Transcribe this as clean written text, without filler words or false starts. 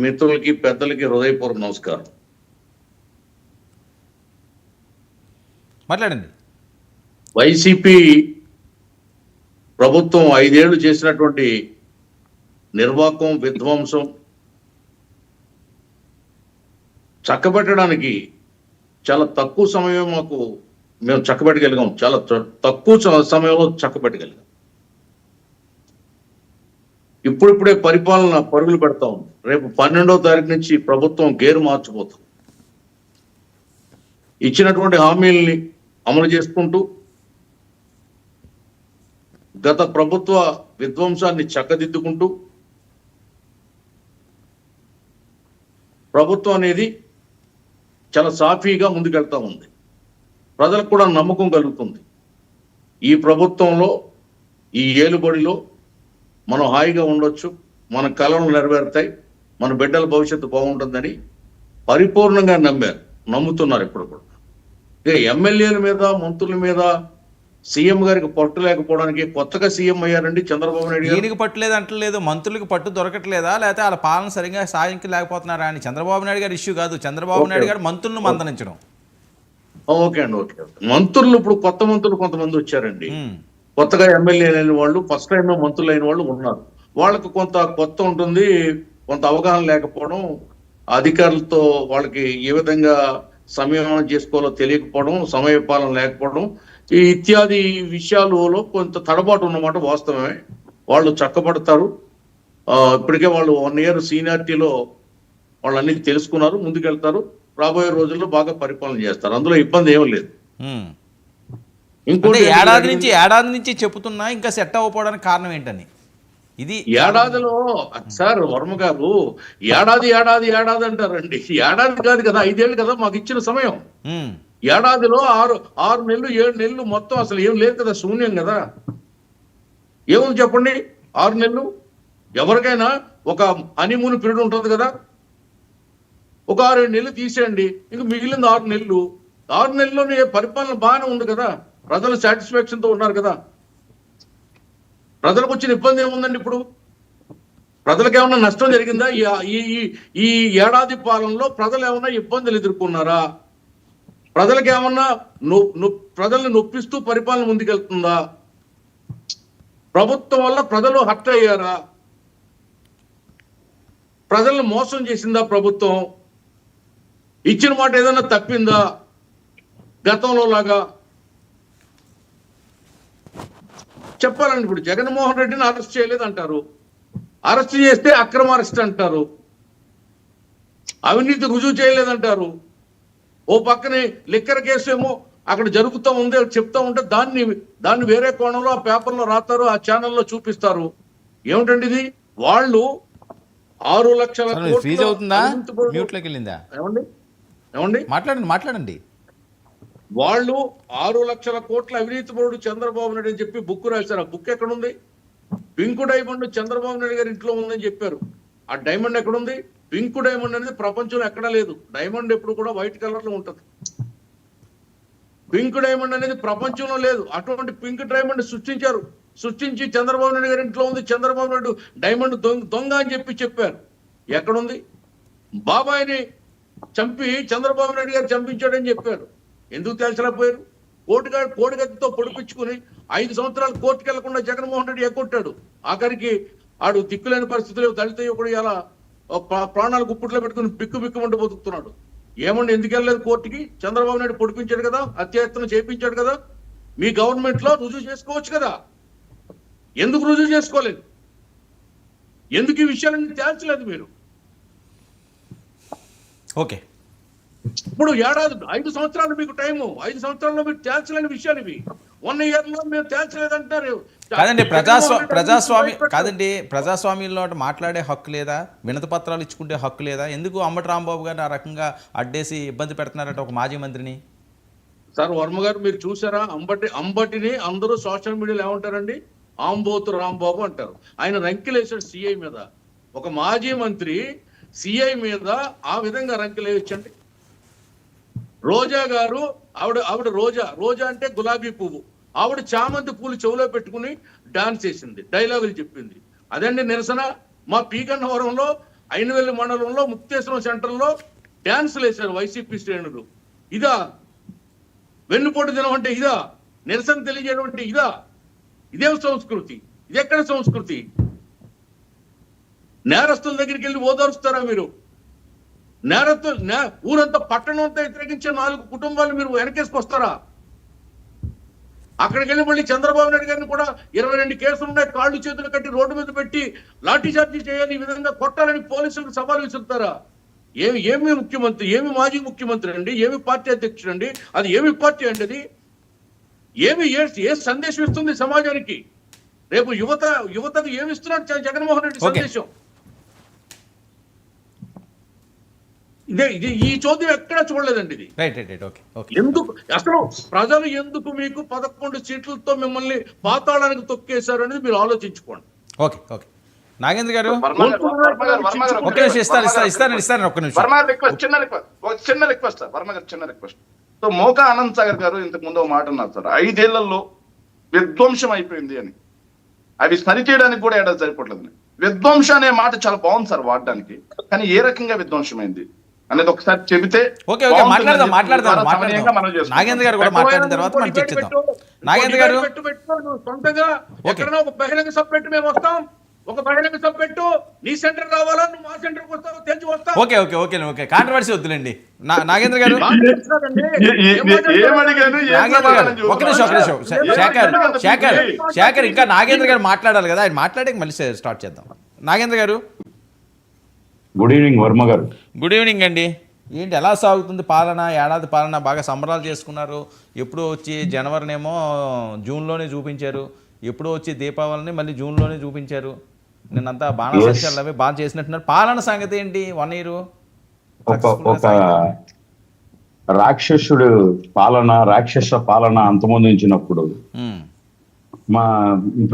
మిత్రులకి పెద్దలకి హృదయపూర్వక నమస్కారం. మాట్లాడండి. వైసీపీ ప్రభుత్వం 5 ఏళ్లు చేసినటువంటి నిర్వాకం, విధ్వంసం చక్కబెట్టడానికి చాలా తక్కువ సమయం మేము చక్కబెట్టగలిగాం. చాలా తక్కువ సమయంలో చక్కబెట్టగలిగాం. ఇప్పుడిప్పుడే పరిపాలన పరుగులు పెడతా ఉంది. రేపు 12వ తారీఖు నుంచి ప్రభుత్వం గేరు మార్చిపోతుంది. ఇచ్చినటువంటి హామీల్ని అమలు చేసుకుంటూ గత ప్రభుత్వ విధ్వంసాన్ని చక్కదిద్దుకుంటూ ప్రభుత్వం అనేది చాలా సాఫీగా ముందుకెళ్తా ఉంది. ప్రజలకు కూడా నమ్మకం కలుగుతుంది. ఈ ప్రభుత్వంలో, ఈ ఏలుబడిలో మనం హాయిగా ఉండొచ్చు, మన కళలు నెరవేరుతాయి, మన బిడ్డల భవిష్యత్తు బాగుంటుందని పరిపూర్ణంగా నమ్ముతున్నారు. ఇప్పుడు కూడా ఇక ఎమ్మెల్యేల మీద, మంత్రుల మీద సీఎం గారికి పట్టు లేకపోవడానికి కొత్తగా సీఎం అయ్యారండి చంద్రబాబు నాయుడు గారు. దీనికి పట్టులేదు అంటలేదు, మంత్రులకు పట్టు దొరకట్లేదా, లేకపోతే వాళ్ళ పాలన సరిగ్గా సాయంకి లేకపోతున్నారా అని చంద్రబాబు నాయుడు గారి ఇష్యూ కాదు. చంద్రబాబు నాయుడు గారు మంత్రులను మందలించడం. ఓకే అండి, ఓకే. మంత్రులు ఇప్పుడు కొత్త మంత్రులు కొంతమంది వచ్చారండి. కొత్తగా ఎమ్మెల్యే అయిన వాళ్ళు, ఫస్ట్ టైం మంత్రులు అయిన వాళ్ళు ఉన్నారు. వాళ్ళకు కొంత కొత్త ఉంటుంది, కొంత అవగాహన లేకపోవడం, అధికారులతో వాళ్ళకి ఏ విధంగా సంయమనం చేసుకోవాలో తెలియకపోవడం, సమయపాలన లేకపోవడం, ఈ ఇత్యాది విషయాలలో కొంత తడబాటు ఉన్నమాట వాస్తవమే. వాళ్ళు చక్కబడతారు. ఇప్పటికే వాళ్ళు 1 year సీనియారిటీలో వాళ్ళు అన్ని తెలుసుకున్నారు, ముందుకెళ్తారు. రాబోయే రోజుల్లో బాగా పరిపాలన చేస్తారు. అందులో ఇబ్బంది ఏమీ లేదు. ఇంకోటి ఏడాది నుంచి చెప్తున్నా ఇంకా సెట్ అవ్వకపోవడానికి కారణం ఏంటని. ఇది ఏడాదిలో సార్ వర్మ గారు ఏడాది అంటారండి. ఏడాది కాదు కదా, 5 ఏళ్ళు కదా మాకు ఇచ్చిన సమయం. ఏడాదిలో 6 నెలలు 7 నెలలు మొత్తం అసలు ఏం లేదు కదా, శూన్యం కదా. ఏముంది చెప్పండి? 6 నెలలు ఎవరికైనా ఒక హనీమూన్ పీరియడ్ ఉంటుంది కదా. ఒక 6-7 నెలలు తీసేయండి, ఇంక మిగిలింది 6 నెలలు. 6 నెలల్లోనే పరిపాలన బాగానే ఉంది కదా, ప్రజలు సాటిస్ఫాక్షన్ తో ఉన్నారు కదా. ప్రజలకు వచ్చిన ఇబ్బంది ఏముందండి? ఇప్పుడు ప్రజలకు ఏమన్నా నష్టం జరిగిందా? ఈ ఏడాది పాలనలో ప్రజలు ఏమన్నా ఇబ్బందులు ఎదుర్కొన్నారా? ప్రజలకు ఏమన్నా ప్రజల్ని నొప్పిస్తూ పరిపాలన ముందుకెళ్తుందా? ప్రభుత్వం వల్ల ప్రజలు హర్ట్ అయ్యారా? ప్రజలను మోసం చేసిందా ప్రభుత్వం? ఇచ్చిన మాట ఏదైనా తప్పిందా గతంలో లాగా? చెప్పాలండి. ఇప్పుడు జగన్మోహన్ రెడ్డిని అరెస్ట్ చేయలేదంటారు, అరెస్ట్ చేస్తే అక్రమ అరెస్ట్ అంటారు, అవినీతి రుజువు చేయలేదంటారు. ఓ పక్కనే లిక్కర్ కేసు ఏమో అక్కడ జరుగుతూ ఉంది చెప్తా ఉంటే దాన్ని వేరే కోణంలో ఆ పేపర్లో రాస్తారు, ఆ ఛానల్లో చూపిస్తారు. ఏమిటండి ఇది? వాళ్ళు 6 లక్షల మాట్లాడండి. వాళ్ళు 6 లక్షల కోట్ల అవినీతి పరుడు చంద్రబాబు నాయుడు అని చెప్పి బుక్ రాశారు. ఆ బుక్ ఎక్కడుంది? పింకు డైమండ్ చంద్రబాబు నాయుడు గారి ఇంట్లో ఉందని చెప్పారు. ఆ డైమండ్ ఎక్కడుంది? పింక్ డైమండ్ అనేది ప్రపంచంలో ఎక్కడా లేదు. డైమండ్ ఎప్పుడు కూడా వైట్ కలర్ లో ఉంటుంది. పింక్ డైమండ్ అనేది ప్రపంచంలో లేదు. అటువంటి పింక్ డైమండ్ సృష్టించి చంద్రబాబు నాయుడు గారి ఇంట్లో ఉంది. చంద్రబాబు నాయుడు డైమండ్ దొంగ అని చెప్పారు. ఎక్కడుంది? బాబాయిని చంపి చంద్రబాబు నాయుడు గారు చంపించాడని చెప్పారు. ఎందుకు తేల్చలేకపోయారు? కోడిగత్తితో పొడిపించుకుని 5 సంవత్సరాలు కోర్టుకు వెళ్లకుండా జగన్మోహన్ రెడ్డి ఎగ్గొట్టాడు. ఆఖరికి ఆడు దిక్కులేని పరిస్థితులు, దళిత యువకుడు ఇలా ప్రాణాలు గుప్పుట్లో పెట్టుకుని బిక్కుమంటూ బతుకుతున్నాడు. ఏమండి ఎందుకు వెళ్ళలేదు కోర్టుకి? చంద్రబాబు నాయుడు పొడిపించాడు కదా, హత్యాయత్నం చేయించాడు కదా. మీ గవర్నమెంట్ లో రుజువు చేసుకోవచ్చు కదా, ఎందుకు రుజువు చేసుకోలేదు? ఎందుకు ఈ విషయాలన్నీ తేల్చలేదు మీరు? ఓకే, ఇప్పుడు 5 సంవత్సరాలు మీకు టైము. 5 సంవత్సరాల్లో మీరు తేల్చలేని విషయాలు ఇవి. 1 year లో మీరు తేల్చలేదంటారు. కాదండి, ప్రజాస్వామ్యంలో మాట్లాడే హక్కు లేదా? వినతి పత్రాలు ఇచ్చుకుంటే హక్కు లేదా? ఎందుకు అంబటి రాంబాబు గారిని ఆ రకంగా అడ్డేసి ఇబ్బంది పెడుతున్నారట ఒక మాజీ మంత్రిని? సార్ వర్మ గారు మీరు చూసారా? అంబటిని అందరూ సోషల్ మీడియాలో ఏమంటారండి? ఆంబోతు రాంబాబు అంటారు. ఆయన రంకిలేసాడు సిఐ మీద. ఒక మాజీ మంత్రి సిఐ మీద ఆ విధంగా రంకిలేయచ్చండి? రోజా గారు, ఆవిడ రోజా అంటే గులాబీ పువ్వు. ఆవిడ చామంతి పూలు చెవులో పెట్టుకుని డాన్స్ చేసింది, డైలాగులు చెప్పింది. అదండి నిరసన. మా పీగన్నవరంలో అయినవెల్లి మండలంలో ముక్తేశ్వరం సెంటర్లో డ్యాన్సులు వేశారు వైసీపీ శ్రేణులు. ఇదా వెన్నుపోటు దినం అంటే? ఇదా నిరసన తెలియజేయడం అంటే? ఇదా? ఇదేం సంస్కృతి? ఇది ఎక్కడ సంస్కృతి? నేరస్తుల దగ్గరికి వెళ్ళి ఓదారుస్తారా మీరు? ఊరంతా పట్టణం అంతా వ్యతిరేకించే 4 కుటుంబాలు మీరు వెనకేసుకొస్తారా? అక్కడికి వెళ్ళి మళ్ళీ చంద్రబాబు నాయుడు గారిని కూడా 22 కేసులు ఉన్నాయి, కాళ్ళు చేతులు కట్టి రోడ్డు మీద పెట్టి లాఠీ చార్జీ చేయాలి, ఈ విధంగా కొట్టాలని పోలీసులకు సవాలు విసురుతారా? ఏమి ముఖ్యమంత్రి, ఏమి మాజీ ముఖ్యమంత్రి అండి, ఏమి పార్టీ అధ్యక్షుడు అండి, అది ఏమి పార్టీ అండి? అది ఏ సందేశం ఇస్తుంది సమాజానికి? రేపు యువతకు ఏమి ఇస్తున్నాడు జగన్మోహన్ రెడ్డి సందేశం? ఈ చోద్యం ఎక్కడా చూడలేదండి ఇది. ఎందుకు అసలు ప్రజలు ఎందుకు మీకు 11 సీట్లతో మిమ్మల్ని పాతాళానికి తొక్కేశారు అనేది మీరు ఆలోచించుకోండి. ఓకే నాగేంద్ర గారు చిన్న రిక్వెస్ట్ సో మోకా అనంత్ సాగర్ గారు ఇంతకు ముందు ఒక మాట అన్నారు సార్, 5 ఏళ్లలో విధ్వంసం అయిపోయింది అని. అవి సరిచేయడానికి కూడా ఏడాది సరిపోవట్లేదు. విధ్వంసం అనే మాట చాలా బాగుంది సార్ వాడడానికి, కానీ ఏ రకంగా విధ్వంసమైంది అనేది ఒకసారి చెబితే మాట్లాడదాం. నాగేంద్ర గారు కూడా మాట్లాడిన తర్వాత మనం చర్చిద్దాం. నాగేంద్ర గారు సొంతంగా ఎక్కడైనా ఒక బహిరంగ సభ పెట్టి మేము వస్తాం, ఒక బహిరంగ సభ పెట్టు, నీ సెంటర్ రావాలా, నువ్వు మా సెంటర్కి వస్తావు, తెలిసి వస్తావు. ఓకే కాంట్రవర్సీ వద్దులేండి. నాగేంద్ర గారు ఒక నిమిషం శేఖర్ ఇంకా నాగేంద్ర గారు మాట్లాడాలి కదా, ఆయన మాట్లాడే మళ్ళీ స్టార్ట్ చేద్దాం. నాగేంద్ర గారు గుడ్ ఈవినింగ్. వర్మ గారు గుడ్ ఈవినింగ్ అండి. ఏంటి ఎలా సాగుతుంది పాలన? ఏడాది పాలన బాగా సంబరాలు చేసుకున్నారు. ఎప్పుడో వచ్చి జనవరినేమో జూన్లోనే చూపించారు, ఎప్పుడో వచ్చి దీపావళిని మళ్ళీ జూన్లోనే చూపించారు. నిన్నంతా బాణసంచాలు అవి బాగా చేసినట్టున్నారు. పాలన సంగతి ఏంటి? 1 year ఒక రాక్షస పాలన అంతమొందించినప్పుడు మా